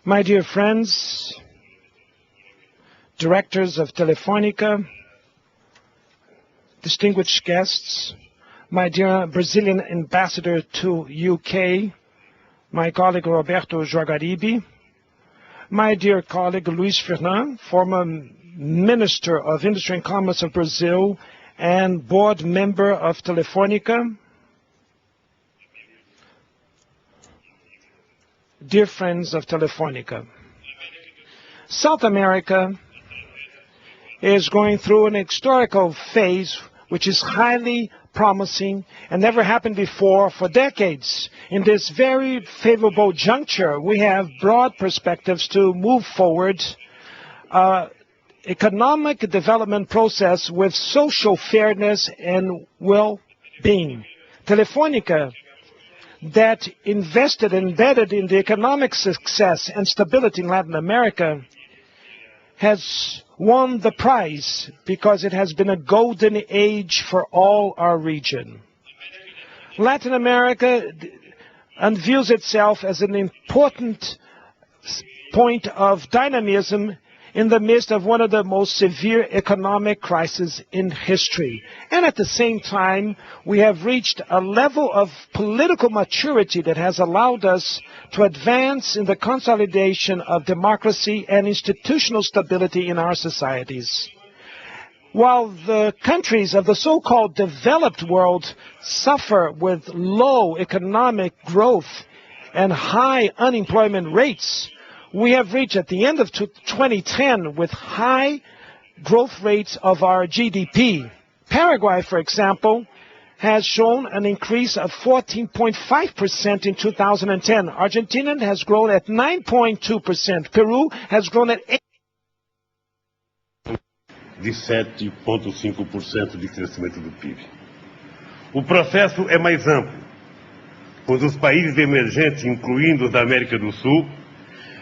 My dear friends, directors of Telefonica, distinguished guests, my dear Brazilian ambassador to UK, my colleague Roberto Joagaribe, my dear colleague Luis Fernand, former Minister of Industry and Commerce of Brazil and board member of Telefonica, dear friends of Telefonica. South America is going through an historical phase which is highly promising and never happened before for decades. In this very favorable juncture, we have broad perspectives to move forward economic development process with social fairness and well-being. Telefonica, that invested and embedded in the economic success and stability in Latin America, has won the prize because it has been a golden age for all our region. Latin America unveils itself as an important point of dynamism in the midst of one of the most severe economic crises in history. And at the same time, we have reached a level of political maturity that has allowed us to advance in the consolidation of democracy and institutional stability in our societies. While the countries of the so-called developed world suffer with low economic growth and high unemployment rates, we have reached at the end of 2010 with high growth rates of our GDP. Paraguay, for example, has shown an increase of 14.5% in 2010. Argentina has grown at 9.2%. Peru has grown at 8%. De 7,5% de crescimento do PIB. O processo é mais amplo, pois os países emergentes, incluindo os da América do Sul,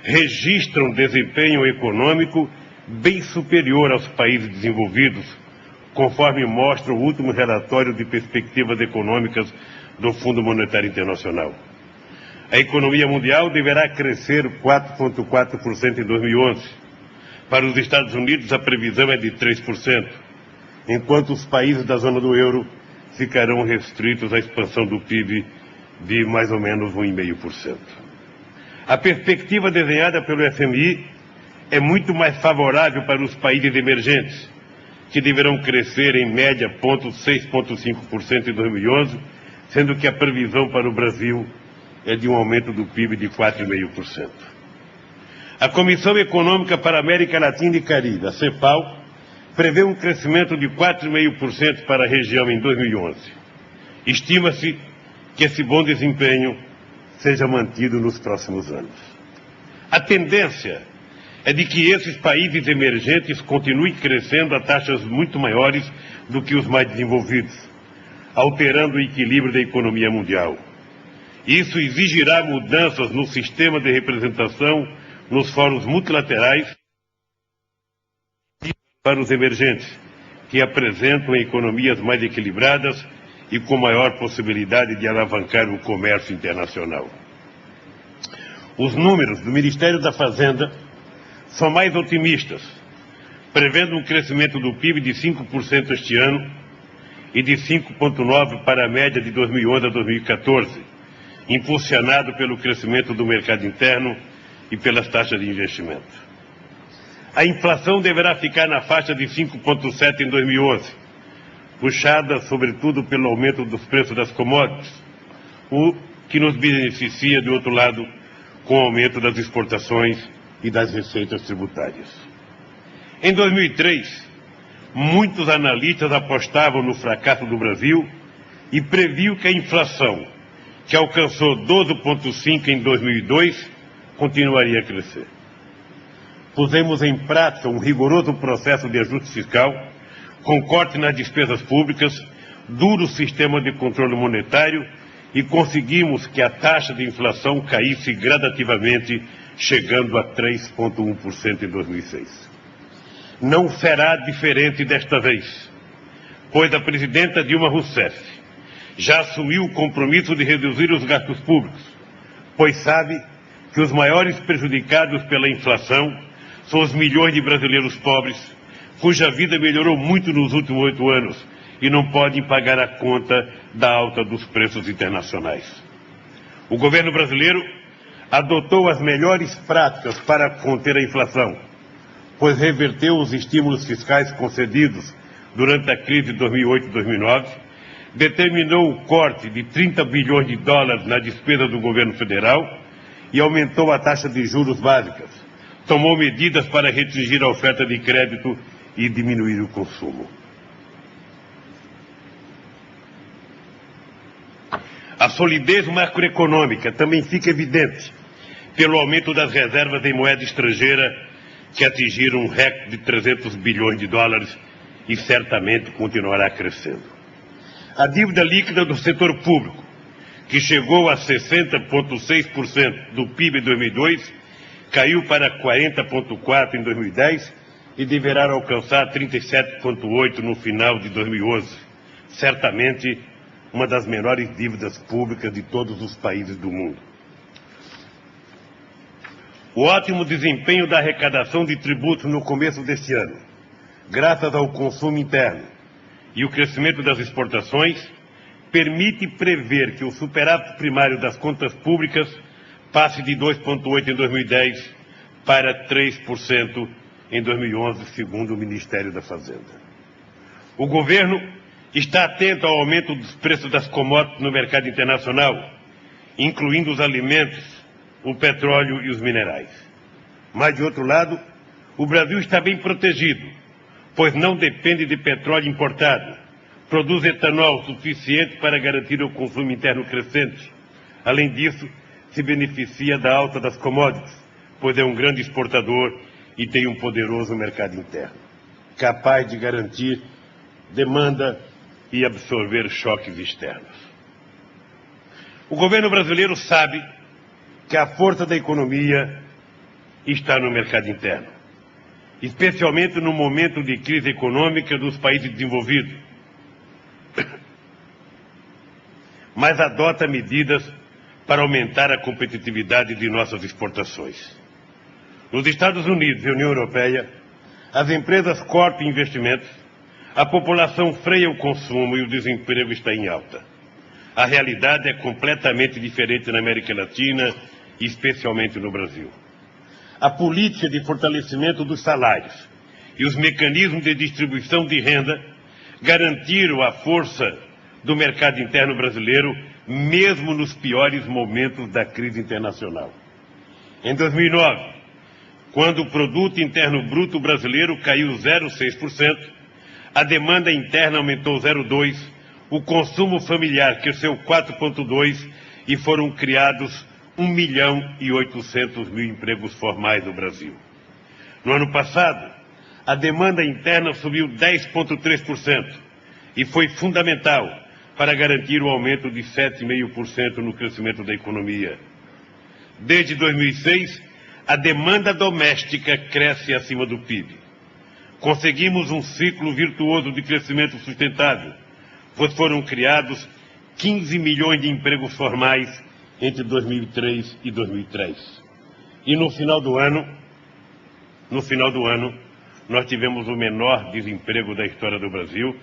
registram desempenho econômico bem superior aos países desenvolvidos, conforme mostra o último relatório de perspectivas econômicas do Fundo Monetário Internacional. A economia mundial deverá crescer 4,4% em 2011. Para os Estados Unidos, a previsão é de 3%, enquanto os países da zona do euro ficarão restritos à expansão do PIB de mais ou menos 1,5%. A perspectiva desenhada pelo FMI é muito mais favorável para os países emergentes, que deverão crescer em média 6,5% em 2011, sendo que a previsão para o Brasil é de um aumento do PIB de 4,5%. A Comissão Econômica para a América Latina e Caribe, a CEPAL, prevê um crescimento de 4,5% para a região em 2011. Estima-se que esse bom desempenho seja mantido nos próximos anos. A tendência é de que esses países emergentes continuem crescendo a taxas muito maiores do que os mais desenvolvidos, alterando o equilíbrio da economia mundial. Isso exigirá mudanças no sistema de representação nos fóruns multilaterais para os emergentes, que apresentam economias mais equilibradas e com maior possibilidade de alavancar o comércio internacional. Os números do Ministério da Fazenda são mais otimistas, prevendo um crescimento do PIB de 5% este ano e de 5,9% para a média de 2011 a 2014, impulsionado pelo crescimento do mercado interno e pelas taxas de investimento. A inflação deverá ficar na faixa de 5,7% em 2011, puxada sobretudo pelo aumento dos preços das commodities, o que nos beneficia, do outro lado, com o aumento das exportações e das receitas tributárias. Em 2003, muitos analistas apostavam no fracasso do Brasil e previam que a inflação, que alcançou 12,5% em 2002, continuaria a crescer. Pusemos em prática um rigoroso processo de ajuste fiscal, com corte nas despesas públicas, duro sistema de controle monetário e conseguimos que a taxa de inflação caísse gradativamente, chegando a 3,1% em 2006. Não será diferente desta vez, pois a presidenta Dilma Rousseff já assumiu o compromisso de reduzir os gastos públicos, pois sabe que os maiores prejudicados pela inflação são os milhões de brasileiros pobres, cuja vida melhorou muito nos últimos 8 anos e não podem pagar a conta da alta dos preços internacionais. O governo brasileiro adotou as melhores práticas para conter a inflação, pois reverteu os estímulos fiscais concedidos durante a crise de 2008 e 2009, determinou o corte de 30 bilhões de dólares na despesa do governo federal e aumentou a taxa de juros básicas, tomou medidas para restringir a oferta de crédito e diminuir o consumo. A solidez macroeconômica também fica evidente pelo aumento das reservas em moeda estrangeira, que atingiram um recorde de 300 bilhões de dólares e certamente continuará crescendo. A dívida líquida do setor público, que chegou a 60,6% do PIB em 2002, caiu para 40,4% em 2010 e deverá alcançar 37,8% no final de 2011. Certamente uma das menores dívidas públicas de todos os países do mundo. O ótimo desempenho da arrecadação de tributos no começo deste ano, graças ao consumo interno e o crescimento das exportações, permite prever que o superávit primário das contas públicas passe de 2,8% em 2010 para 3% em 2011, segundo o Ministério da Fazenda. O governo está atento ao aumento dos preços das commodities no mercado internacional, incluindo os alimentos, o petróleo e os minerais. Mas, de outro lado, o Brasil está bem protegido, pois não depende de petróleo importado, produz etanol suficiente para garantir o consumo interno crescente. Além disso, se beneficia da alta das commodities, pois é um grande exportador e tem um poderoso mercado interno, capaz de garantir demanda e absorver choques externos. O governo brasileiro sabe que a força da economia está no mercado interno, especialmente no momento de crise econômica dos países desenvolvidos, mas adota medidas para aumentar a competitividade de nossas exportações. Nos Estados Unidos e União Europeia, as empresas cortam investimentos, a população freia o consumo e o desemprego está em alta. A realidade é completamente diferente na América Latina e especialmente no Brasil. A política de fortalecimento dos salários e os mecanismos de distribuição de renda garantiram a força do mercado interno brasileiro, mesmo nos piores momentos da crise internacional. Em 2009, quando o produto interno bruto brasileiro caiu 0,6%, a demanda interna aumentou 0,2%, o consumo familiar cresceu 4,2% e foram criados 1.800.000 empregos formais no Brasil. No ano passado, a demanda interna subiu 10,3% e foi fundamental para garantir o aumento de 7,5% no crescimento da economia. Desde 2006, a demanda doméstica cresce acima do PIB. Conseguimos um ciclo virtuoso de crescimento sustentável, pois foram criados 15 milhões de empregos formais entre 2003 e 2003. E no final do ano, nós tivemos o menor desemprego da história do Brasil,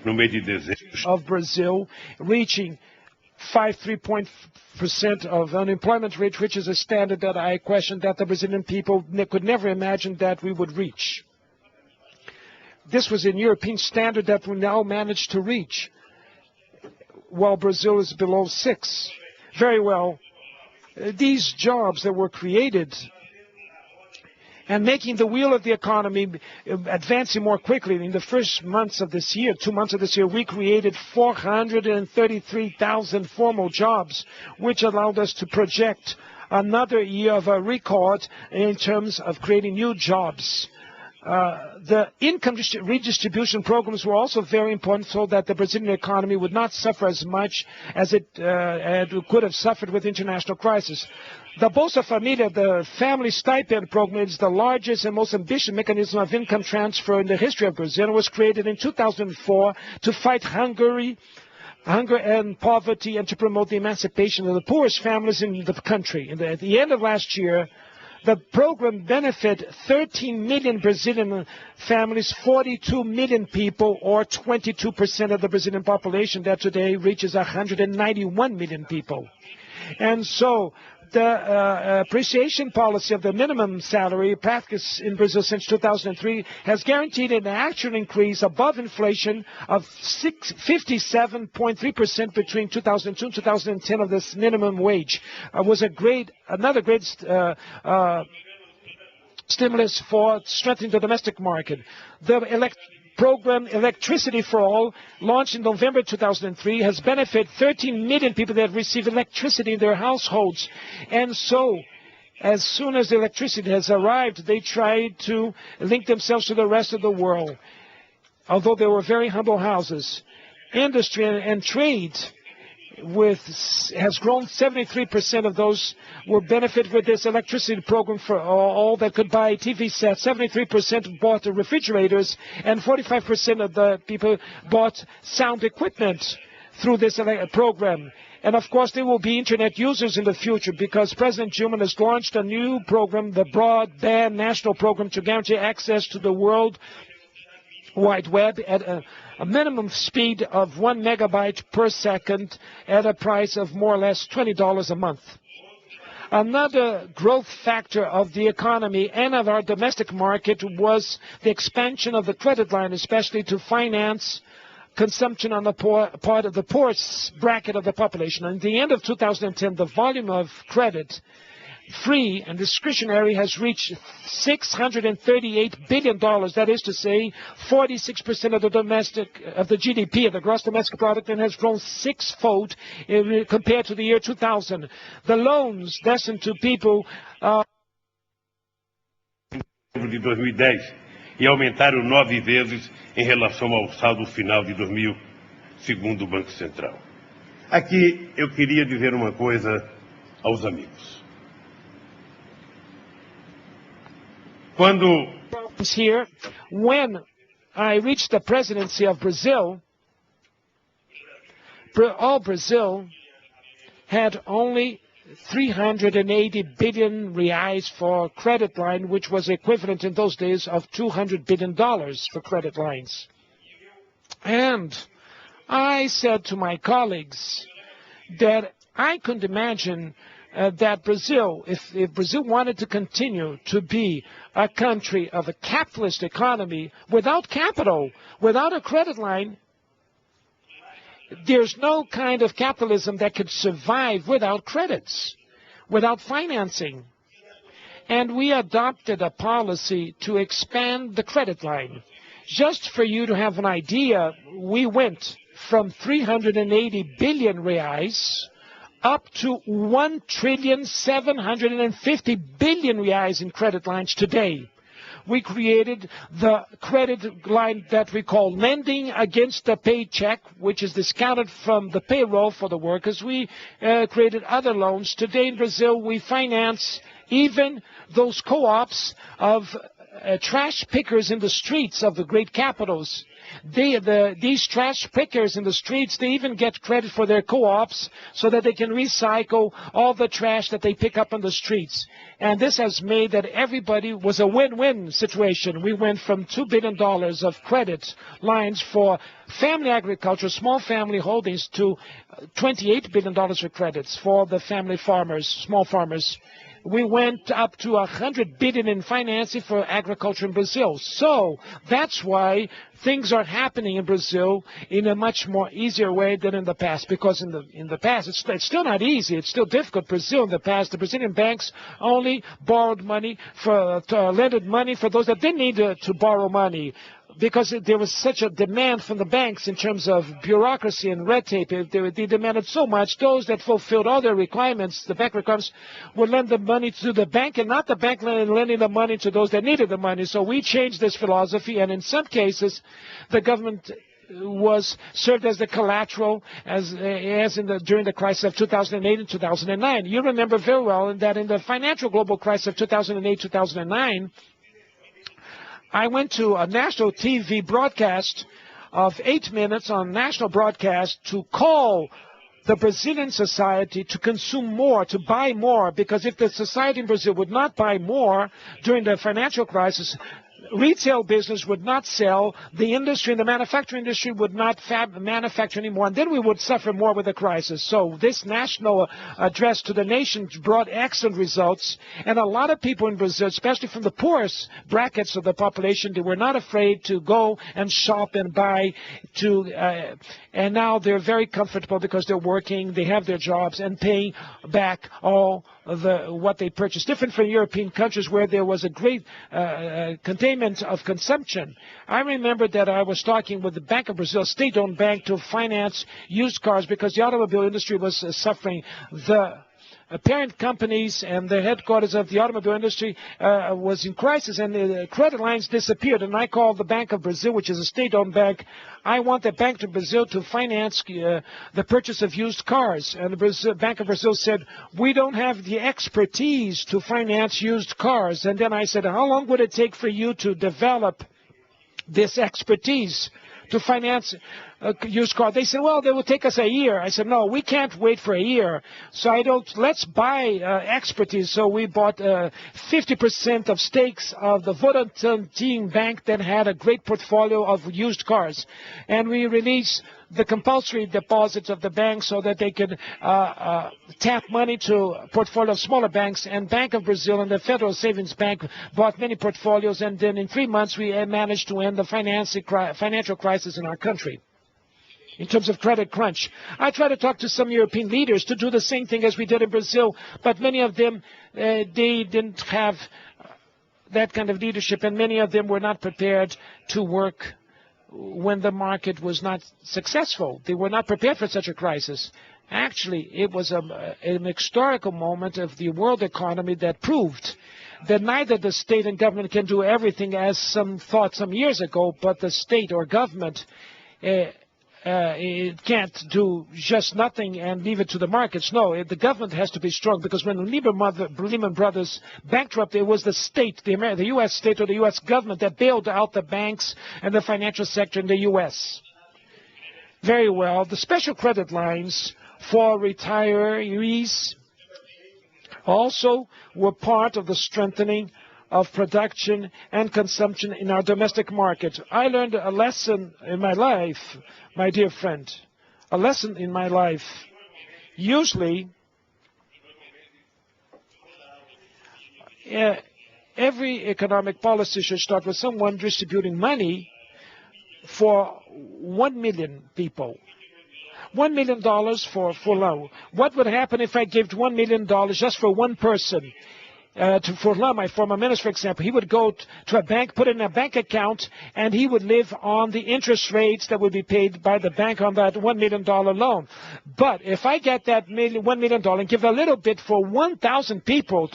no mês de dezembro. Of Brazil, reaching 5.3% of unemployment rate, which is a standard that I question that the Brazilian people could never imagine that we would reach. This was a European standard that we now managed to reach, while Brazil is below 6%. Very well. These jobs that were created and making the wheel of the economy advancing more quickly. In the first months of this year, 2 months of this year, we created 433,000 formal jobs, which allowed us to project another year of a record in terms of creating new jobs. The income redistribution programs were also very important so that the Brazilian economy would not suffer as much as it could have suffered with international crisis. The Bolsa Família, the family stipend program, is the largest and most ambitious mechanism of income transfer in the history of Brazil. It was created in 2004 to fight hunger hunger and poverty and to promote the emancipation of the poorest families in the country. At the end of last year, the program benefited 13 million Brazilian families, 42 million people, or 22% of the Brazilian population that today reaches 191 million people. And so the appreciation policy of the minimum salary practiced in Brazil since 2003 has guaranteed an actual increase above inflation of 57.3% between 2002 and 2010 of this minimum wage. Was another great stimulus for strengthening the domestic market. The program Electricity for All, launched in November 2003, has benefited 13 million people that receive electricity in their households. And so, as soon as the electricity has arrived, they tried to link themselves to the rest of the world, although they were very humble houses. Industry and trade has grown. 73% of those will benefit with this electricity program for all that could buy TV sets. 73% bought refrigerators, and 45% of the people bought sound equipment through this program. And of course, there will be internet users in the future because President Dilma has launched a new program, the Broadband National Program, to guarantee access to the World Wide Web at a minimum speed of 1 megabyte per second at a price of more or less $20 a month. Another growth factor of the economy and of our domestic market was the expansion of the credit line, especially to finance consumption on the part of the poorest bracket of the population. At the end of 2010, the volume of credit free and discretionary has reached $638 billion. That is to say, 46% of the GDP, of the gross domestic product, and has grown sixfold compared to the year 2000. The loans destined to people de 2010 e aumentaram 9 vezes em relação ao saldo final de 2000, segundo o Banco Central. Aqui eu queria dizer uma coisa aos amigos. Here, when I reached the presidency of Brazil, all Brazil had only 380 billion reais for credit line, which was equivalent in those days of $200 billion for credit lines. And I said to my colleagues that I couldn't imagine that Brazil, if Brazil wanted to continue to be a country of a capitalist economy without capital, without a credit line, there's no kind of capitalism that could survive without credits, without financing. And we adopted a policy to expand the credit line. Just for you to have an idea, we went from 380 billion reais up to 1,750 billion reais in credit lines today. We created the credit line that we call lending against the paycheck, which is discounted from the payroll for the workers. We created other loans. Today in Brazil, we finance even those co-ops of trash pickers in the streets of the great capitals. These trash pickers in the streets, they even get credit for their co-ops so that they can recycle all the trash that they pick up on the streets. And this has made that everybody was a win-win situation. We went from $2 billion of credit lines for family agriculture, small family holdings, to $28 billion for credits for the family farmers, small farmers. We went up to 100 billion in financing for agriculture in Brazil. So that's why things are happening in Brazil in a much more easier way than in the past. Because in the past, it's still not easy. It's still difficult. Brazil in the past, the Brazilian banks only borrowed money lended money for those that didn't need to borrow money, because there was such a demand from the banks in terms of bureaucracy and red tape. They demanded so much. Those that fulfilled all their requirements, the bank requirements, would lend the money to the bank, and not the bank lending the money to those that needed the money. So we changed this philosophy, and in some cases, the government was served as the collateral during the crisis of 2008 and 2009. You remember very well that in the financial global crisis of 2008-2009, I went to a national TV broadcast of 8 minutes on national broadcast to call the Brazilian society to consume more, to buy more, because if the society in Brazil would not buy more during the financial crisis, retail business would not sell, the industry, the manufacturing industry would not manufacture anymore, and then we would suffer more with the crisis. So this national address to the nation brought excellent results, and a lot of people in Brazil, especially from the poorest brackets of the population, they were not afraid to go and shop and buy, and now they're very comfortable because they're working, they have their jobs, and paying back all what they purchased. Different from European countries where there was a great containment of consumption. I remember that I was talking with the Bank of Brazil, state-owned bank, to finance used cars because the automobile industry was suffering. The parent companies and the headquarters of the automobile industry was in crisis, and the credit lines disappeared. And I called the Bank of Brazil, which is a state-owned bank. I want the Bank of Brazil to finance the purchase of used cars. And the Bank of Brazil said, we don't have the expertise to finance used cars. And then I said, how long would it take for you to develop this expertise to finance a used car? They said, well, they will take us a year. I said, no, we can't wait for a year. So let's buy expertise. So we bought 50% of stakes of the Votorantim Bank that had a great portfolio of used cars. And we released the compulsory deposits of the bank so that they could tap money to a portfolio of smaller banks. And Bank of Brazil and the Federal Savings Bank bought many portfolios. And then in 3 months, we managed to end the financial crisis in our country. In terms of credit crunch, I try to talk to some European leaders to do the same thing as we did in Brazil, but many of them, they didn't have that kind of leadership, and many of them were not prepared to work when the market was not successful. They were not prepared for such a crisis. Actually, it was an historical moment of the world economy that proved that neither the state and government can do everything as some thought some years ago, but the state or government it can't do just nothing and leave it to the markets. No, the government has to be strong, because when Lehman Brothers bankrupt, it was the state, the U.S. state or the U.S. government that bailed out the banks and the financial sector in the U.S. Very well. The special credit lines for retirees also were part of the strengthening of production and consumption in our domestic market. I learned a lesson in my life, my dear friend, a lesson in my life. Usually, every economic policy should start with someone distributing money for 1 million people. $1 million for loan. What would happen if I gave $1 million just for one person? For Lula, my former minister, for example, he would go to a bank, put it in a bank account, and he would live on the interest rates that would be paid by the bank on that $1 million loan. But if I get that $1 million and give a little bit for 1,000 people,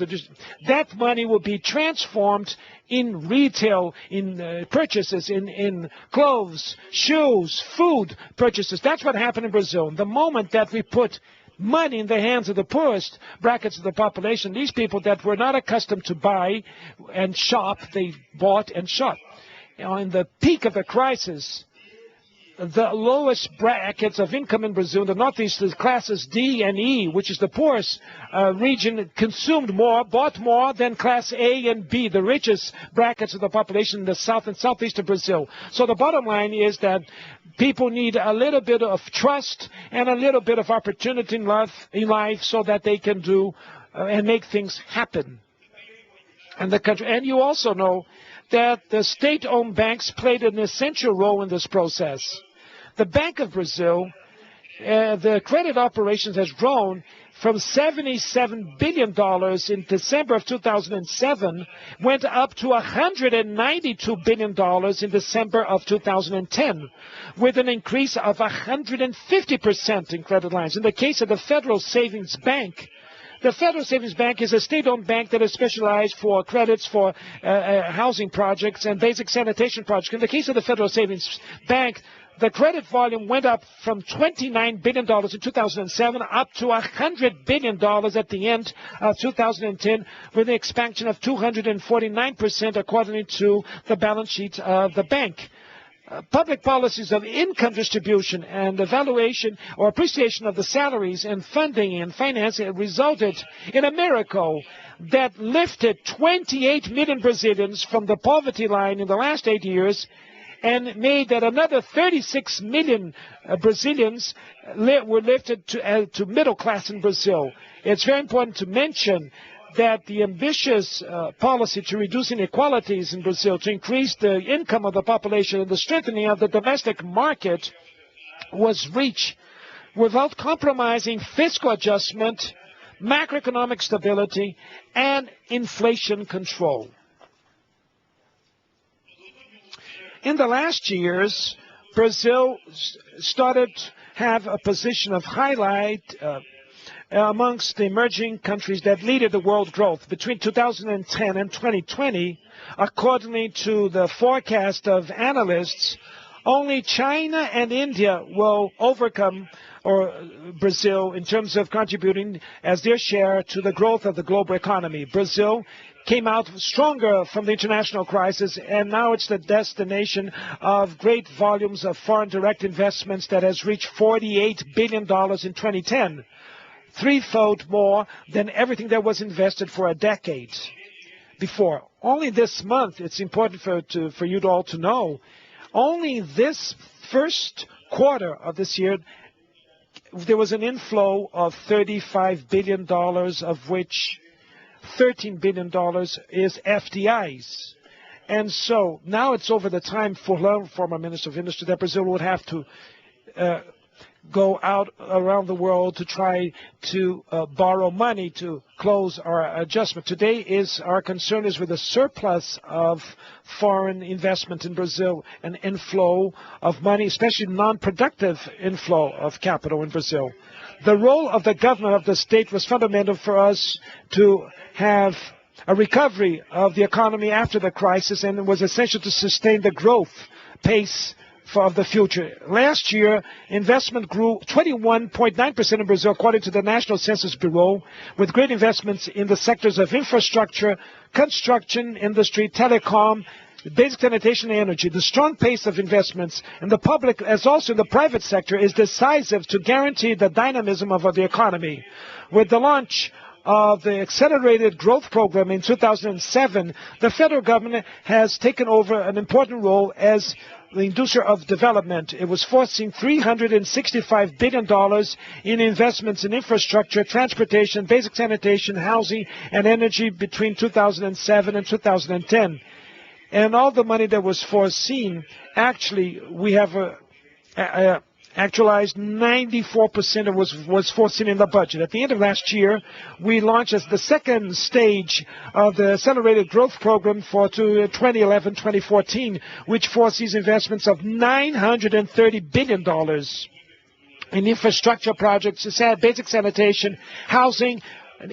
that money will be transformed in retail, in purchases, in clothes, shoes, food purchases. That's what happened in Brazil. The moment that we put money in the hands of the poorest brackets of the population, these people that were not accustomed to buy and shop, they bought and shopped. In the peak of the crisis, the lowest brackets of income in Brazil, the Northeast, the classes D and E, which is the poorest region, consumed more, bought more than class A and B, the richest brackets of the population in the South and Southeast of Brazil. So the bottom line is that people need a little bit of trust and a little bit of opportunity in life so that they can do and make things happen in the country. And you also know that the state-owned banks played an essential role in this process. The Bank of Brazil, the credit operations has grown from $77 billion in December of 2007, went up to $192 billion in December of 2010, with an increase of 150% in credit lines. In the case of the Federal Savings Bank, the Federal Savings Bank is a state-owned bank that is specialized for credits for housing projects and basic sanitation projects. In the case of the Federal Savings Bank, the credit volume went up from $29 billion in 2007 up to $100 billion at the end of 2010, with an expansion of 249% according to the balance sheet of the bank. public policies of income distribution and evaluation or appreciation of the salaries and funding and financing resulted in a miracle that lifted 28 million Brazilians from the poverty line in the last 8 years and made that another 36 million Brazilians were lifted to middle class in Brazil. It's very important to mention that the ambitious policy to reduce inequalities in Brazil, to increase the income of the population and the strengthening of the domestic market was reached without compromising fiscal adjustment, macroeconomic stability, and inflation control. In the last years, Brazil started to have a position of highlight amongst the emerging countries that leaded the world growth. Between 2010 and 2020, according to the forecast of analysts, only China and India will overcome Brazil in terms of contributing as their share to the growth of the global economy. Brazil came out stronger from the international crisis, and now it's the destination of great volumes of foreign direct investments that has reached $48 billion in 2010, threefold more than everything that was invested for a decade before. Only this month, it's important for you all to know, only this first quarter of this year, there was an inflow of $35 billion, of which $13 billion is FDIs. And so now it's over the time for former Minister of Industry that Brazil would have to go out around the world to try to borrow money to close our adjustment. Today our concern is with the surplus of foreign investment in Brazil, an inflow of money, especially non-productive inflow of capital in Brazil. The role of the government of the state was fundamental for us to have a recovery of the economy after the crisis, and it was essential to sustain the growth pace of the future. Last year, investment grew 21.9% in Brazil, according to the National Census Bureau, with great investments in the sectors of infrastructure, construction, industry, telecom, basic sanitation, and energy. The strong pace of investments in the public as also in the private sector is decisive to guarantee the dynamism of the economy. With the launch of the Accelerated Growth Program in 2007, the federal government has taken over an important role as the inducer of development. It was foreseen $365 billion in investments in infrastructure, transportation, basic sanitation, housing, and energy between 2007 and 2010. And all the money that was foreseen, actually, we have actualized 94% of was foreseen in the budget. At the end of last year, we launched as the second stage of the Accelerated Growth Program for 2011-2014, which foresees investments of $930 billion in infrastructure projects, basic sanitation, housing,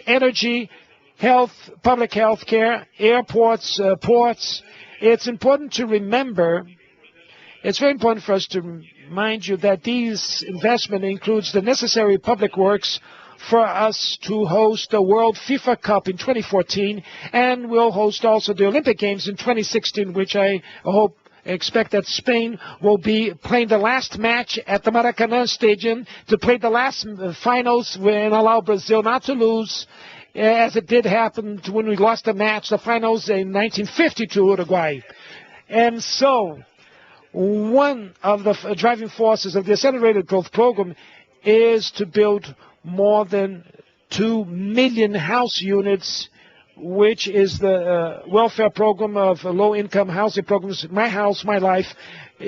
energy, health, public health care, airports, ports. It's important to remember, it's very important for us to remind you that these investment includes the necessary public works for us to host the World FIFA Cup in 2014, and we'll host also the Olympic Games in 2016, which I expect that Spain will be playing the last match at the Maracanã Stadium to play the last finals and allow Brazil not to lose, as it did happen when we lost the match, the finals in 1950 to Uruguay. And so, one of the driving forces of the Accelerated Growth Program is to build more than 2 million house units, which is the welfare program of low-income housing programs, My House, My Life.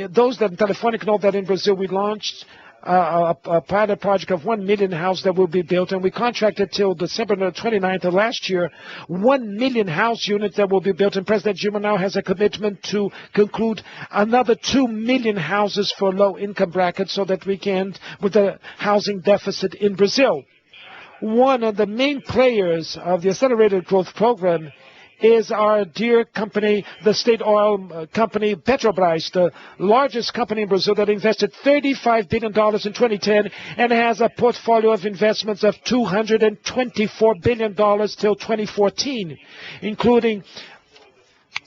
Those that in Telefonica know that in Brazil we launched a pilot project of 1 million houses that will be built, and we contracted till December 29th of last year 1 million house units that will be built, and President Dilma now has a commitment to conclude another 2 million houses for low-income brackets so that we can end with the housing deficit in Brazil. One of the main players of the Accelerated Growth Program is our dear company, the state oil company Petrobras, the largest company in Brazil that invested $35 billion in 2010 and has a portfolio of investments of $224 billion till 2014, including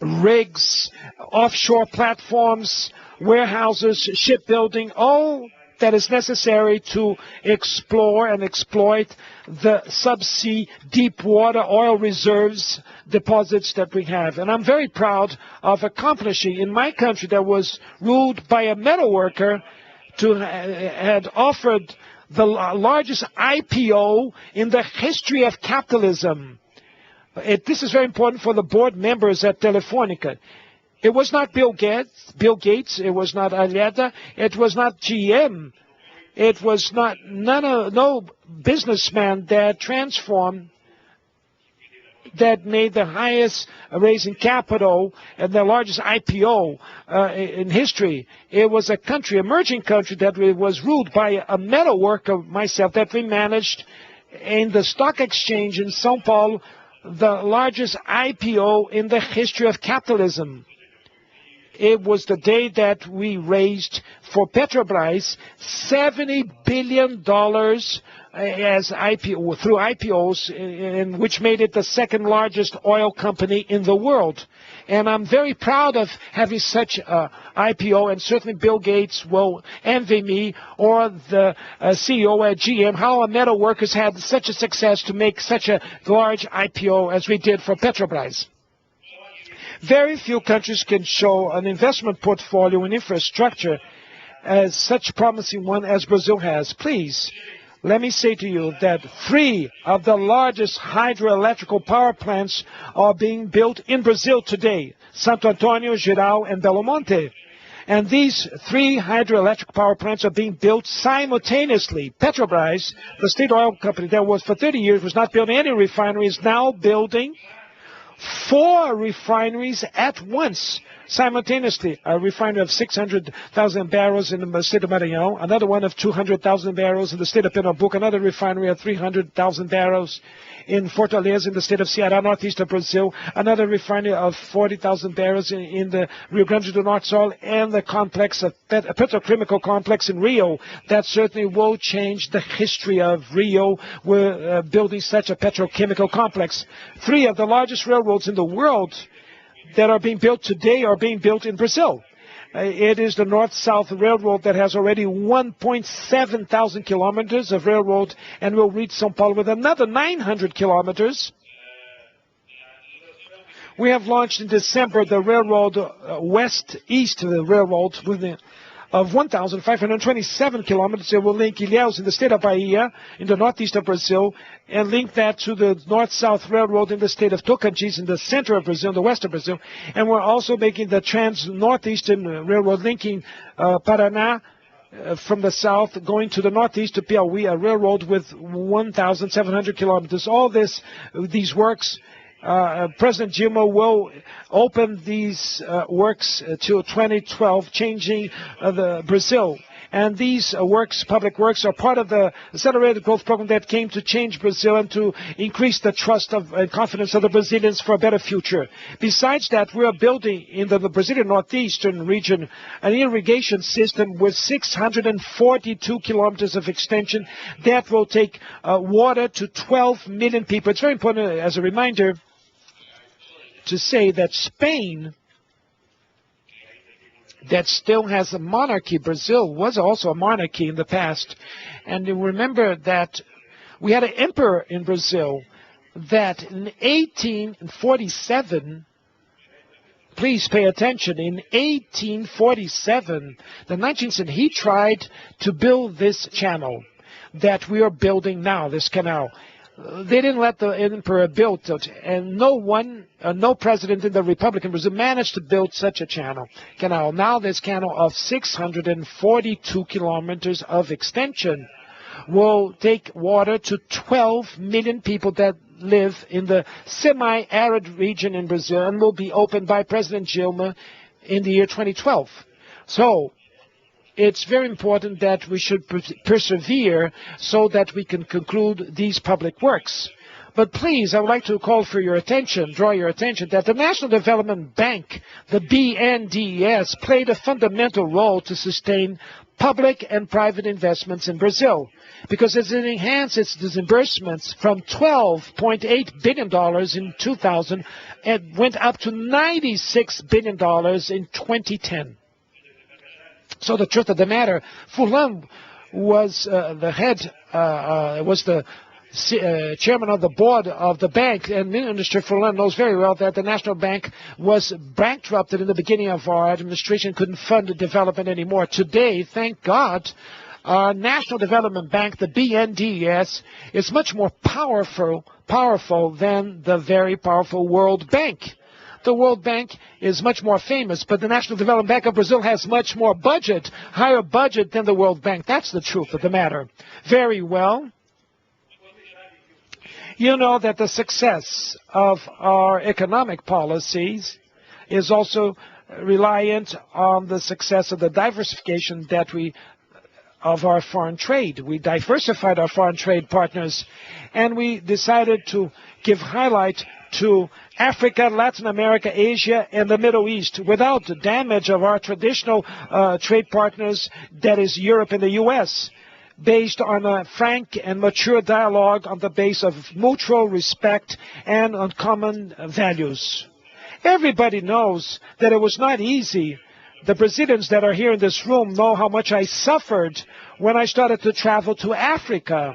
rigs, offshore platforms, warehouses, shipbuilding, all that is necessary to explore and exploit the subsea deep water oil reserves deposits that we have. And I'm very proud of accomplishing in my country that was ruled by a metal worker had offered the largest IPO in the history of capitalism. This is very important for the board members at Telefonica. It was not Bill Gates, it was not Aleda, it was not GM, it was not no businessman that transformed, that made the highest raising capital and the largest IPO in history. It was a country, emerging country, that was ruled by a metal worker, myself, that we managed in the stock exchange in São Paulo, the largest IPO in the history of capitalism. It was the day that we raised for Petrobras $70 billion as IPO, through IPOs, which made it the second largest oil company in the world. And I'm very proud of having such an IPO, and certainly Bill Gates will envy me, or the CEO at GM, how our metal workers had such a success to make such a large IPO as we did for Petrobras. Very few countries can show an investment portfolio in infrastructure as such promising one as Brazil has. Please, let me say to you that 3 of the largest hydroelectrical power plants are being built in Brazil today: Santo Antônio, Jirau, and Belo Monte. And these 3 hydroelectric power plants are being built simultaneously. Petrobras, the state oil company that was for 30 years was not building any refineries, now building 4 refineries at once, simultaneously. A refinery of 600,000 barrels in the state of Maranhão, another one of 200,000 barrels in the state of Pernambuco, another refinery of 300,000 barrels in Fortaleza in the state of Ceará, northeast of Brazil, another refinery of 40,000 barrels in the Rio Grande do Norte soil, and the complex, a petrochemical complex in Rio that certainly will change the history of Rio. We're building such a petrochemical complex. 3 of the largest railroads in the world that are being built today are being built in Brazil. It is the North-South Railroad that has already 1.7 thousand kilometers of railroad and will reach São Paulo with another 900 kilometers. We have launched in December the railroad west-east railroad of 1,527 kilometers. It will link Ilhéus in the state of Bahia, in the northeast of Brazil, and link that to the North-South Railroad in the state of Tocantins, in the center of Brazil, in the west of Brazil. And we're also making the Trans-Northeastern Railroad linking Paraná from the south, going to the northeast to Piauí, a railroad with 1,700 kilometers. All these works, President Dilma will open these works till 2012, changing Brazil. And these public works, are part of the accelerated growth program that came to change Brazil and to increase the trust and confidence of the Brazilians for a better future. Besides that, we are building in the Brazilian northeastern region an irrigation system with 642 kilometers of extension that will take water to 12 million people. It's very important, as a reminder, to say that Spain, that still has a monarchy. Brazil was also a monarchy in the past. And you remember that we had an emperor in Brazil that in 1847, please pay attention, in 1847, the 19th century, he tried to build this channel that we are building now, this canal. They didn't let the emperor build it, and no president in the Republic of Brazil managed to build such a canal. Now this canal of 642 kilometers of extension will take water to 12 million people that live in the semi-arid region in Brazil, and will be opened by President Dilma in the year 2012. So it's very important that we should persevere so that we can conclude these public works. But please, I would like to call for your attention, draw your attention, that the National Development Bank, the BNDES, played a fundamental role to sustain public and private investments in Brazil, because it enhanced its disbursements from $12.8 billion in 2000 and went up to $96 billion in 2010. So the truth of the matter, Fulan was the head, was the chairman of the board of the bank, and Minister Fulan knows very well that the National Bank was bankrupted in the beginning of our administration, couldn't fund the development anymore. Today, thank God, our National Development Bank, the BNDES, is much more powerful than the very powerful World Bank. The World Bank is much more famous, but the National Development Bank of Brazil has much more budget, higher budget than the World Bank. That's the truth of the matter. Very well. You know that the success of our economic policies is also reliant on the success of the diversification of our foreign trade. We diversified our foreign trade partners, and we decided to give highlight to Africa, Latin America, Asia, and the Middle East without the damage of our traditional trade partners, that is Europe and the U.S., based on a frank and mature dialogue on the base of mutual respect and on common values. Everybody knows that it was not easy. The Brazilians that are here in this room know how much I suffered when I started to travel to Africa.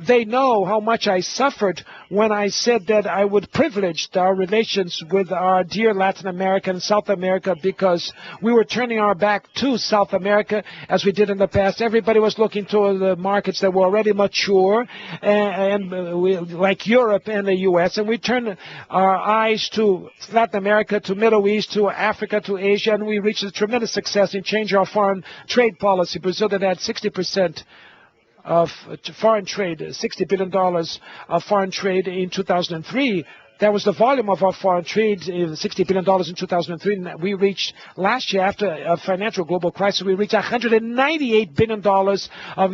They know how much I suffered when I said that I would privilege our relations with our dear Latin America and South America, because we were turning our back to South America as we did in the past. Everybody was looking to the markets that were already mature, like Europe and the U.S., and we turned our eyes to Latin America, to Middle East, to Africa, to Asia, and we reached a tremendous success in changing our foreign trade policy. Brazil that had 60% of foreign trade, $60 billion of foreign trade in 2003. That was the volume of our foreign trade, $60 billion in 2003. And we reached, last year, after a financial global crisis, we reached $198 billion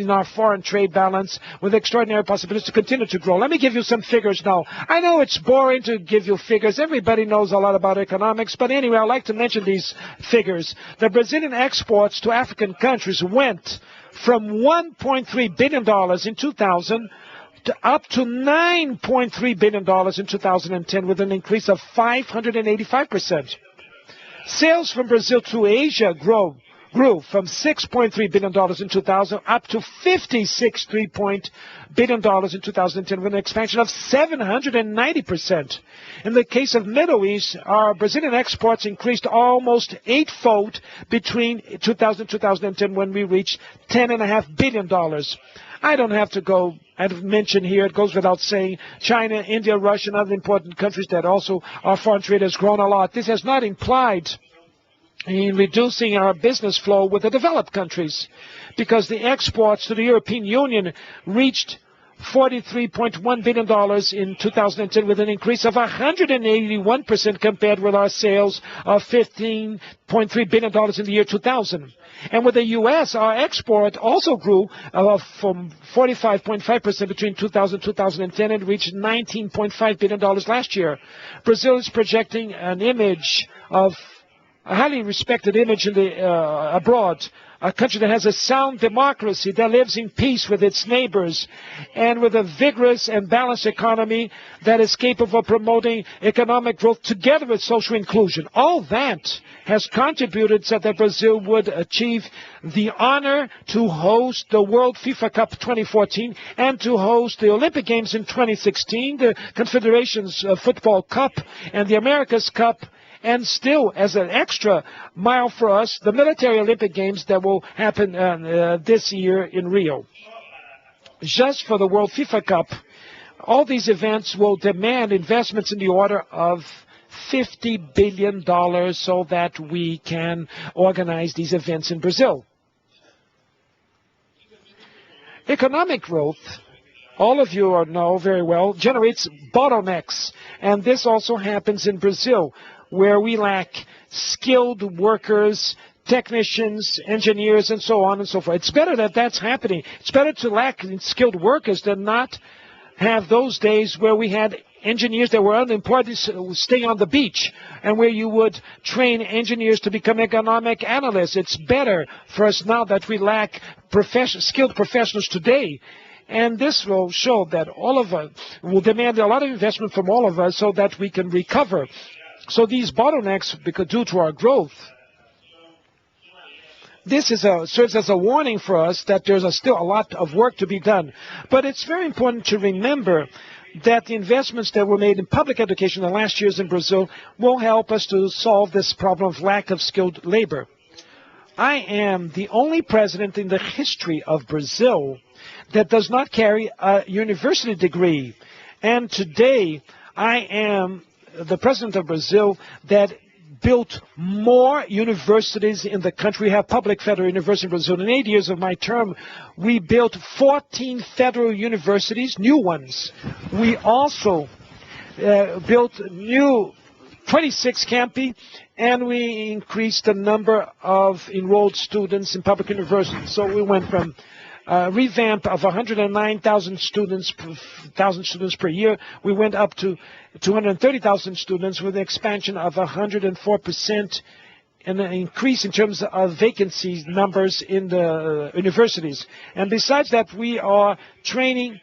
in our foreign trade balance, with extraordinary possibilities to continue to grow. Let me give you some figures now. I know it's boring to give you figures. Everybody knows a lot about economics. But anyway, I'd like to mention these figures. The Brazilian exports to African countries went from $1.3 billion in 2000 to up to $9.3 billion in 2010, with an increase of 585%. Sales from Brazil to Asia grew from $6.3 billion in 2000 up to $56.3 billion in 2010, with an expansion of 790%. In the case of Middle East, our Brazilian exports increased almost eightfold between 2000 and 2010, when we reached $10.5 billion. I don't have to go and mention here, it goes without saying, China, India, Russia, and other important countries that also our foreign trade has grown a lot. This has not implied in reducing our business flow with the developed countries, because the exports to the European Union reached $43.1 billion in 2010, with an increase of 181% compared with our sales of $15.3 billion in the year 2000. And with the U.S., our export also grew from 45.5% between 2000 and 2010 and reached $19.5 billion last year. Brazil is projecting an image of a highly respected image abroad, a country that has a sound democracy, that lives in peace with its neighbors, and with a vigorous and balanced economy that is capable of promoting economic growth together with social inclusion. All that has contributed so that Brazil would achieve the honor to host the World FIFA Cup 2014 and to host the Olympic Games in 2016, the Confederations Football Cup and the America's Cup, and still, as an extra mile for us, the military Olympic Games that will happen this year in Rio. Just for the World FIFA Cup, all these events will demand investments in the order of $50 billion so that we can organize these events in Brazil. Economic growth, all of you know very well, generates bottlenecks. And this also happens in Brazil, where we lack skilled workers, technicians, engineers, and so on and so forth. It's better that that's happening. It's better to lack skilled workers than not have those days where we had engineers that were unemployed staying on the beach, and where you would train engineers to become economic analysts. It's better for us now that we lack skilled professionals today. And this will show that all of us will demand a lot of investment from all of us so that we can recover. So these bottlenecks, because due to our growth, this serves as a warning for us that there's still a lot of work to be done. But it's very important to remember that the investments that were made in public education in the last years in Brazil will help us to solve this problem of lack of skilled labor. I am the only president in the history of Brazil that does not carry a university degree. And today, I am the president of Brazil that built more universities in the country. We have public federal universities in Brazil. In 8 years of my term, we built 14 federal universities, new ones. We also built new 26 campi, and we increased the number of enrolled students in public universities. So we went from revamp of 109,000 students per year. We went up to 230,000 students with an expansion of 104% and an increase in terms of vacancy numbers in the universities. And besides that, we are training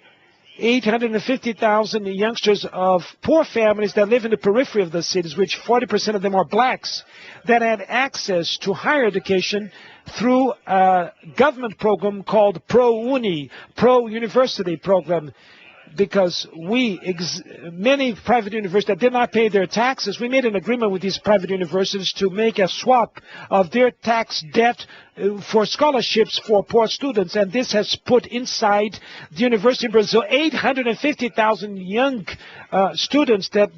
850,000 youngsters of poor families that live in the periphery of the cities, which 40% of them are blacks, that had access to higher education through a government program called Pro-Uni, Pro-University program. Because many private universities that did not pay their taxes, we made an agreement with these private universities to make a swap of their tax debt for scholarships for poor students, and this has put inside the university in Brazil 850,000 young students that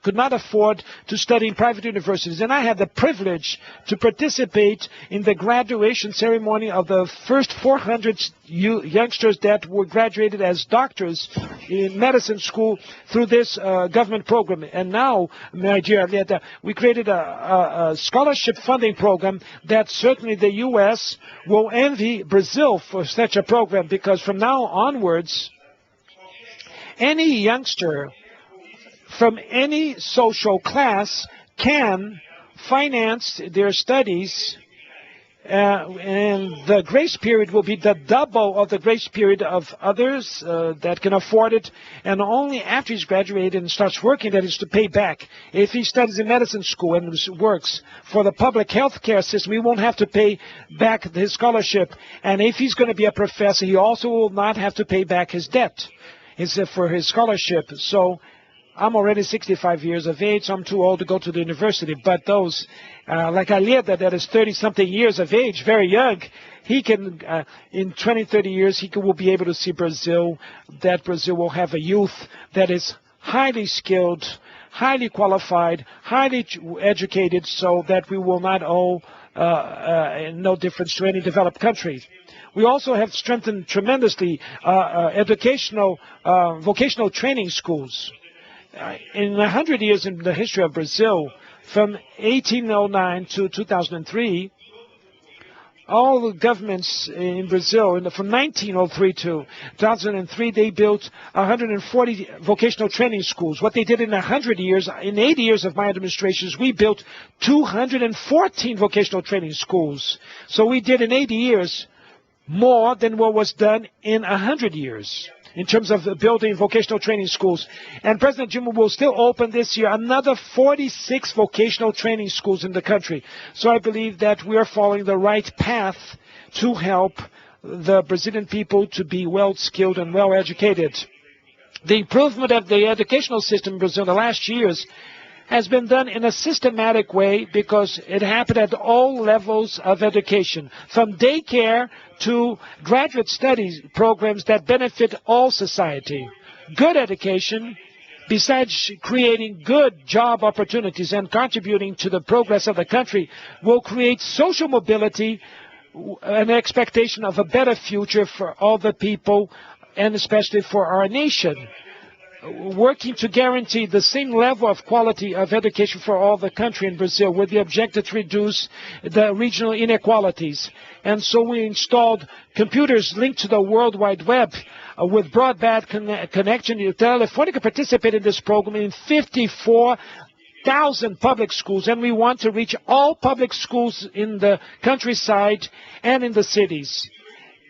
could not afford to study in private universities. And I had the privilege to participate in the graduation ceremony of the first 400 youngsters that were graduated as doctors in medicine school through this government program. And now, my dear Alieta, we created a scholarship funding program that certainly the U.S. will envy Brazil for such a program, because from now onwards, any youngster from any social class can finance their studies, and the grace period will be the double of the grace period of others that can afford it, and only after he's graduated and starts working that is to pay back. If he studies in medicine school and works for the public health care system, he won't have to pay back his scholarship, and if he's going to be a professor, he also will not have to pay back his debt for his scholarship. So I'm already 65 years of age, so I'm too old to go to the university. But those, like Alieta, that is 30-something years of age, very young, he can, in 20, 30 years, will be able to see Brazil, that Brazil will have a youth that is highly skilled, highly qualified, highly educated, so that we will not owe no difference to any developed country. We also have strengthened tremendously vocational training schools. In 100 years in the history of Brazil, from 1809 to 2003, all the governments in Brazil, from 1903 to 2003, they built 140 vocational training schools. What they did in 100 years, in 80 years of my administrations, we built 214 vocational training schools. So we did in 80 years more than what was done in 100 years. In terms of building vocational training schools. And President Dilma will still open this year another 46 vocational training schools in the country. So I believe that we are following the right path to help the Brazilian people to be well-skilled and well-educated. The improvement of the educational system in Brazil in the last years has been done in a systematic way, because it happened at all levels of education, from daycare to graduate studies programs that benefit all society. Good education, besides creating good job opportunities and contributing to the progress of the country, will create social mobility, an expectation of a better future for all the people, and especially for our nation. Working to guarantee the same level of quality of education for all the country in Brazil, with the objective to reduce the regional inequalities. And so we installed computers linked to the World Wide Web with broadband connection. Telefonica participated in this program in 54,000 public schools, and we want to reach all public schools in the countryside and in the cities.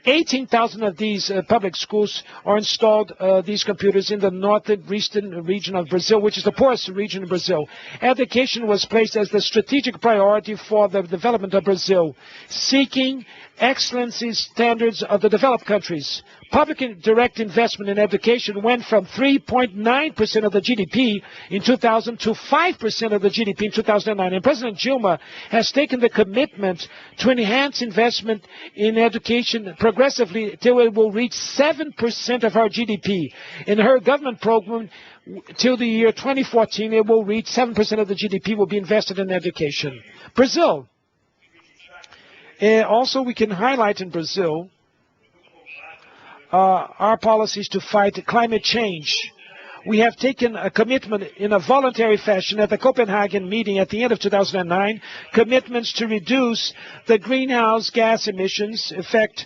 18,000 of these public schools are installed, these computers, in the northeastern region of Brazil, which is the poorest region in Brazil. Education was placed as the strategic priority for the development of Brazil, seeking excellency standards of the developed countries. Public and direct investment in education went from 3.9% of the GDP in 2000 to 5% of the GDP in 2009. And President Dilma has taken the commitment to enhance investment in education progressively till it will reach 7% of our GDP. In her government program, till the year 2014, it will reach 7% of the GDP will be invested in education. Brazil. Also, we can highlight in Brazil our policies to fight climate change. We have taken a commitment in a voluntary fashion at the Copenhagen meeting at the end of 2009, commitments to reduce the greenhouse gas emissions effect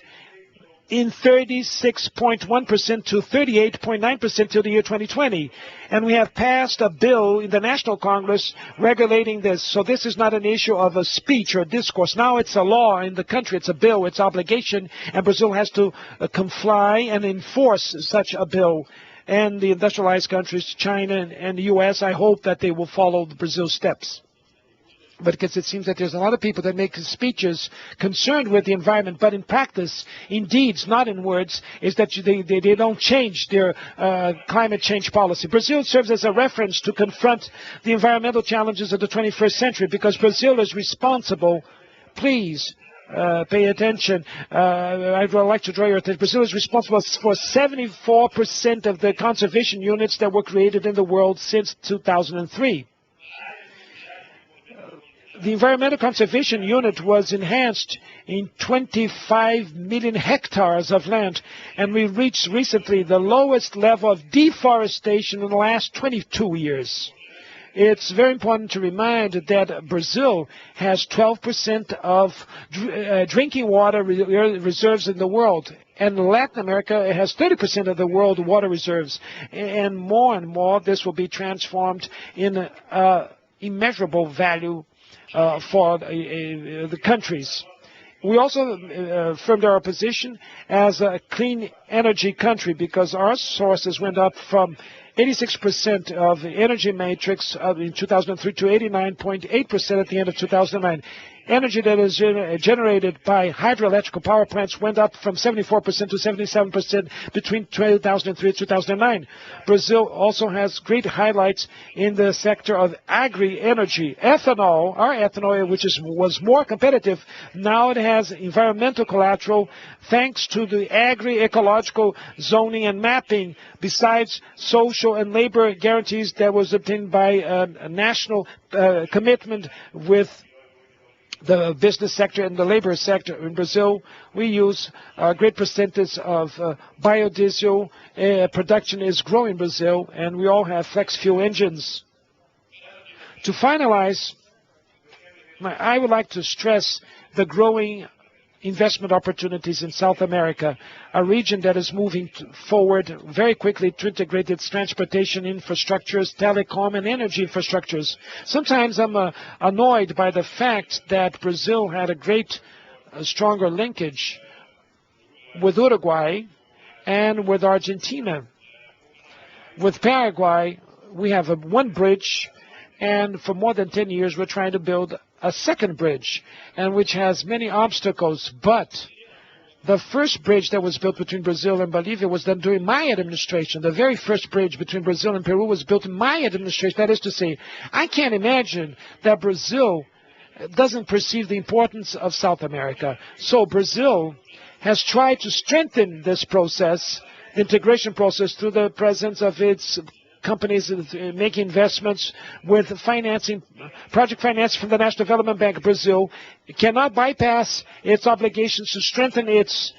in 36.1% to 38.9% till the year 2020. And we have passed a bill in the National Congress regulating this. So this is not an issue of a speech or a discourse. Now it's a law in the country. It's a bill. It's obligation. And Brazil has to comply and enforce such a bill. And the industrialized countries, China and the U.S., I hope that they will follow Brazil's steps. But because it seems that there's a lot of people that make speeches concerned with the environment, but in practice, in deeds, not in words, is that they don't change their climate change policy. Brazil serves as a reference to confront the environmental challenges of the 21st century because Brazil is responsible. Please pay attention. I would like to draw your attention. Brazil is responsible for 74% of the conservation units that were created in the world since 2003. The Environmental Conservation Unit was enhanced in 25 million hectares of land, and we reached recently the lowest level of deforestation in the last 22 years. It's very important to remind that Brazil has 12% of drinking water reserves in the world, and Latin America has 30% of the world water reserves. And more, this will be transformed in immeasurable value for the countries. We also affirmed our position as a clean energy country because our sources went up from 86% of the energy matrix in 2003 to 89.8% at the end of 2009. Energy that is generated by hydroelectrical power plants went up from 74% to 77% between 2003 and 2009. Brazil also has great highlights in the sector of agri-energy. Ethanol, our ethanol, which was more competitive, now it has environmental collateral thanks to the agri-ecological zoning and mapping, besides social and labor guarantees that was obtained by a national commitment with the business sector and the labor sector. In Brazil, we use a great percentage of biodiesel. Production is growing in Brazil, and we all have flex fuel engines. To finalize, I would like to stress the growing investment opportunities in South America, a region that is moving forward very quickly to integrate its transportation infrastructures, telecom, and energy infrastructures. Sometimes I'm annoyed by the fact that Brazil had a stronger linkage with Uruguay and with Argentina. With Paraguay, we have one bridge, and for more than 10 years, we're trying to build a second bridge, and which has many obstacles. But the first bridge that was built between Brazil and Bolivia was done during my administration. The very first bridge between Brazil and Peru was built in my administration. That is to say, I can't imagine that Brazil doesn't perceive the importance of South America. So Brazil has tried to strengthen this process, the integration process, through the presence of its companies making investments with financing, project finance from the National Development Bank of Brazil. It cannot bypass its obligations to strengthen its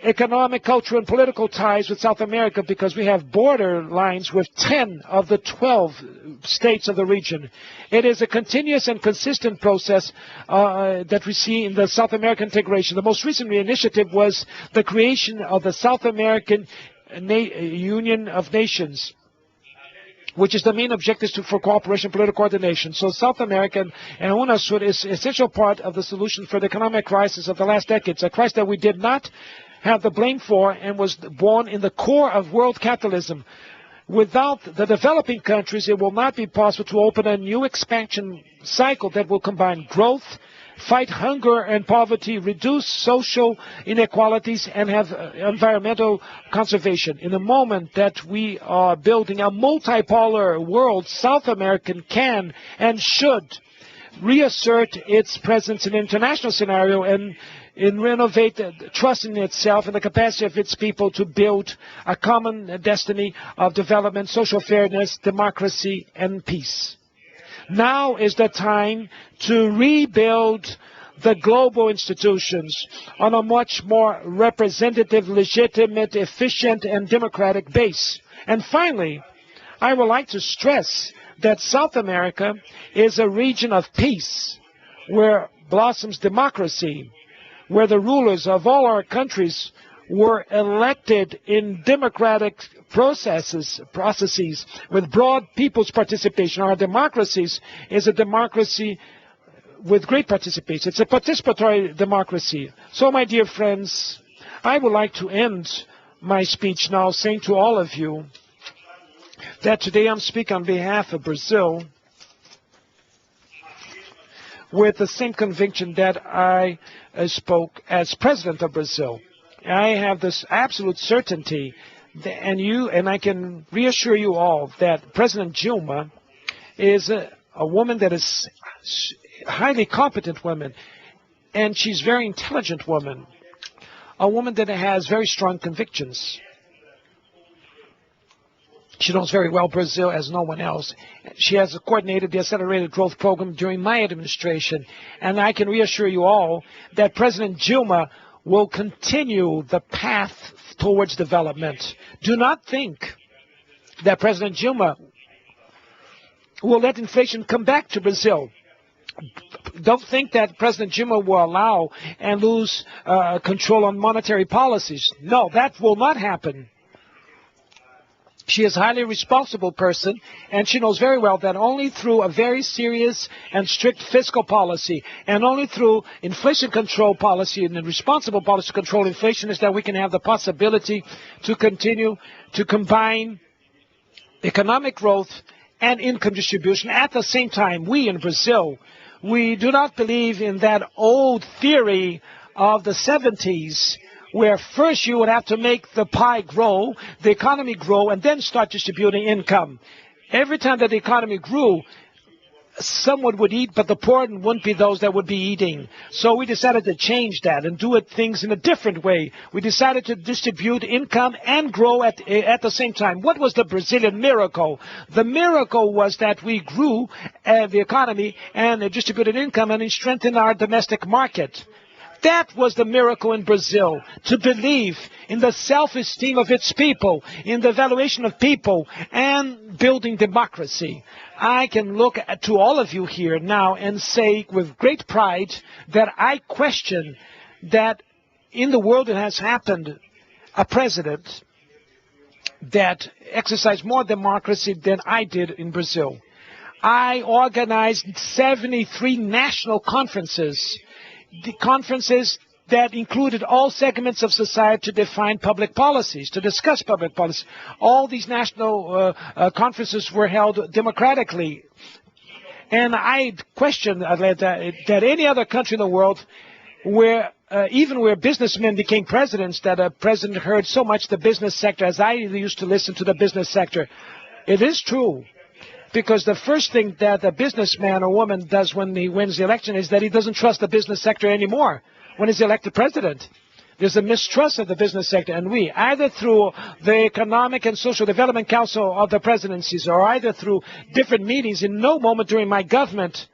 economic, cultural, and political ties with South America because we have border lines with 10 of the 12 states of the region. It is a continuous and consistent process that we see in the South American integration. The most recent initiative was the creation of the South American Union of Nations, which is the main objective for cooperation and political coordination. So South America and UNASUR is an essential part of the solution for the economic crisis of the last decades, a crisis that we did not have the blame for and was born in the core of world capitalism. Without the developing countries, it will not be possible to open a new expansion cycle that will combine growth, fight hunger and poverty, reduce social inequalities, and have environmental conservation. In the moment that we are building a multipolar world, South America can and should reassert its presence in the international scenario and renovate trust in itself and the capacity of its people to build a common destiny of development, social fairness, democracy, and peace. Now is the time to rebuild the global institutions on a much more representative, legitimate, efficient, and democratic base. And finally, I would like to stress that South America is a region of peace where blossoms democracy, where the rulers of all our countries were elected in democratic processes with broad people's participation. Our democracies is a democracy with great participation. It's a participatory democracy. So, my dear friends, I would like to end my speech now saying to all of you that today I'm speaking on behalf of Brazil with the same conviction that I spoke as President of Brazil. I have this absolute certainty, and I can reassure you all that President Dilma is a woman that is a highly competent woman, and she's a very intelligent woman, a woman that has very strong convictions. She knows very well Brazil as no one else. She has coordinated the accelerated growth program during my administration. And I can reassure you all that President Dilma will continue the path towards development. Do not think that President Dilma will let inflation come back to Brazil. Don't think that President Dilma will allow and lose control on monetary policies. No, that will not happen. She is a highly responsible person, and she knows very well that only through a very serious and strict fiscal policy, and only through inflation control policy and a responsible policy to control inflation is that we can have the possibility to continue to combine economic growth and income distribution. At the same time, we in Brazil, we do not believe in that old theory of the 70s, where first you would have to make the pie grow, the economy grow, and then start distributing income. Every time that the economy grew, someone would eat, but the poor wouldn't be those that would be eating. So we decided to change that and do things in a different way. We decided to distribute income and grow at the same time. What was the Brazilian miracle? The miracle was that we grew the economy and distributed income and strengthened our domestic market. That was the miracle in Brazil, to believe in the self-esteem of its people, in the valuation of people, and building democracy. I can look to all of you here now and say with great pride that I question that in the world it has happened a president that exercised more democracy than I did in Brazil. I organized 73 national conferences. The conferences that included all segments of society to define public policies, to discuss public policy. All these national conferences were held democratically. And I question that any other country in the world where even where businessmen became presidents, that a president heard so much the business sector as I used to listen to the business sector. It is true. Because the first thing that a businessman or woman does when he wins the election is that he doesn't trust the business sector anymore when he's elected president. There's a mistrust of the business sector, and we, either through the Economic and Social Development Council of the presidencies or either through different meetings, in no moment during my government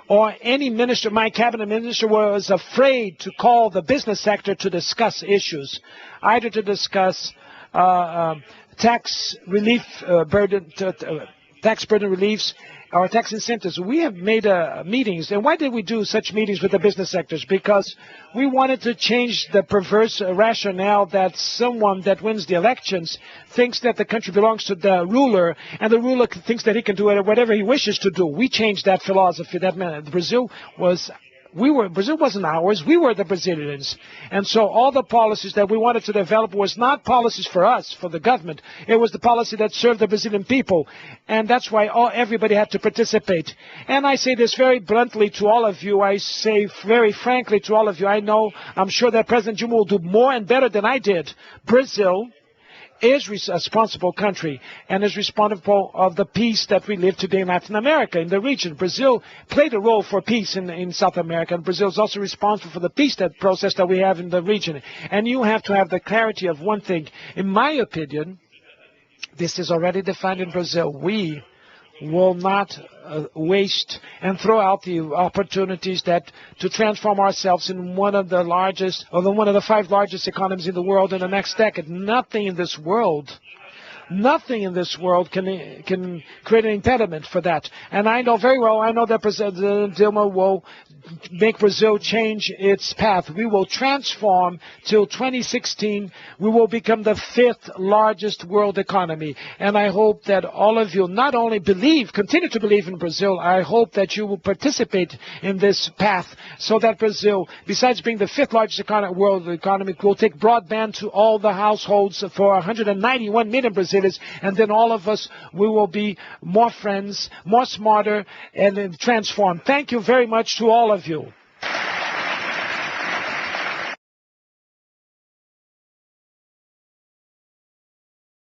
or any minister, my cabinet minister, was afraid to call the business sector to discuss issues, either to discuss tax relief tax burden reliefs or tax incentives. We have made meetings. And why did we do such meetings with the business sectors? Because we wanted to change the perverse rationale that someone that wins the elections thinks that the country belongs to the ruler, and the ruler thinks that he can do whatever he wishes to do. We changed that philosophy. That meant Brazil was Brazil wasn't ours, we were the Brazilians. And so all the policies that we wanted to develop was not policies for us, for the government. It was the policy that served the Brazilian people. And that's why everybody had to participate. And I say this very bluntly to all of you. I say very frankly to all of you. I'm sure that President Dilma will do more and better than I did. Brazil is a responsible country and is responsible of the peace that we live today in Latin America, in the region. Brazil played a role for peace in South America, and Brazil is also responsible for the peace process that we have in the region. And you have to have the clarity of one thing. In my opinion, this is already defined in Brazil. We will not waste and throw out the opportunities to transform ourselves in one of the largest, or one of the 5 largest economies in the world in the next decade. Nothing in this world can create an impediment for that. And I know very well, that President Dilma will make Brazil change its path. We will transform till 2016. We will become the 5th largest world economy. And I hope that all of you not only continue to believe in Brazil, I hope that you will participate in this path so that Brazil, besides being the 5th largest world economy, will take broadband to all the households for 191 million Brazilians. And then all of us, we will be more friends, more smarter, and transformed. Thank you very much to all of you.